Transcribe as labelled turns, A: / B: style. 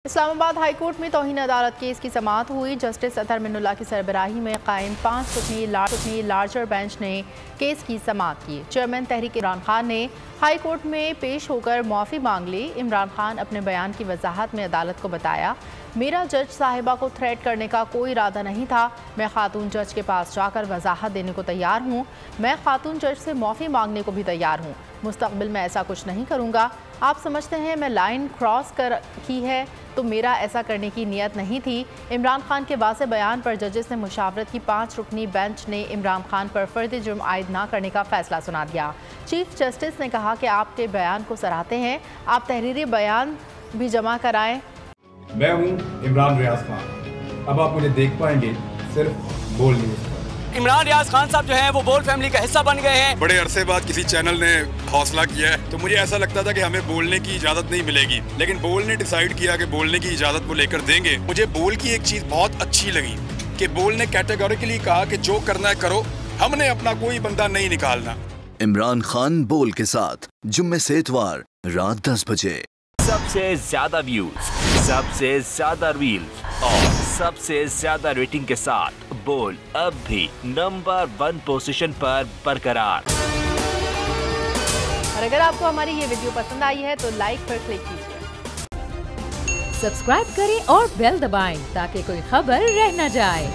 A: Islamabad high court में तौहीन अदालत case की समाअत हुई। जस्टिस अतहर मिन्नुल्लाह की सरबराही में कायम 5 रुकनी लार्जर बेंच ने केस की समाअत की। चेयरमैन तहरीक इमरान खान ने हाई कोर्ट में पेश होकर मुआफ़ी मांग ली। इमरान खान अपने बयान की वजाहत में अदालत को बताया, मेरा जज साहिबा को थ्रेट करने का कोई इरादा नहीं था। मैं खातून जज के पास जाकर वजाहत देने को तैयार हूँ। मैं खातून जज से मुआफ़ी मांगने को भी तैयार हूँ। मुस्तकबिल में ऐसा कुछ नहीं करूँगा। आप समझते हैं मैं लाइन क्रॉस कर की है, तो मेरा ऐसा करने की नीयत नहीं थी। इमरान खान के वाज़े बयान पर जजेस ने मुशावरत की 5 रुकनी बेंच ने इमरान खान पर फर्द जुर्म आयद न करने का फैसला सुना दिया। चीफ जस्टिस ने कहा कि आपके बयान को सराहते हैं, आप तहरीरी बयान भी जमा कराएं।
B: मैं हूं इमरान रियाज खान। अब आप मुझे देख पाएंगे सिर्फ बोल न्यूज़ पर।
C: इमरान रियाज खान साहब जो हैं वो बोल फैमिली का हिस्सा बन गए हैं।
D: बड़े अरसे बाद किसी चैनल ने हौसला किया है, तो मुझे ऐसा लगता था कि हमें बोलने की इजाजत नहीं मिलेगी, लेकिन बोल ने डिसाइड किया कि बोलने की इजाजत वो लेकर देंगे। मुझे बोल की एक चीज बहुत अच्छी लगी कि बोल ने कैटेगोरिकली कहा कि जो करना है करो, हमने अपना कोई बंदा नहीं निकालना।
E: इमरान खान बोल के साथ जुम्मे से इतवार रात 10 बजे।
F: सबसे ज्यादा व्यूज, सबसे ज्यादा रील्स और सबसे ज्यादा रेटिंग के साथ बोल अब भी नंबर 1 पोजीशन पर बरकरार।
A: और अगर आपको हमारी ये वीडियो पसंद आई है तो लाइक पर क्लिक कीजिए,
G: सब्सक्राइब करें और बेल दबाएं ताकि कोई खबर रह न जाए।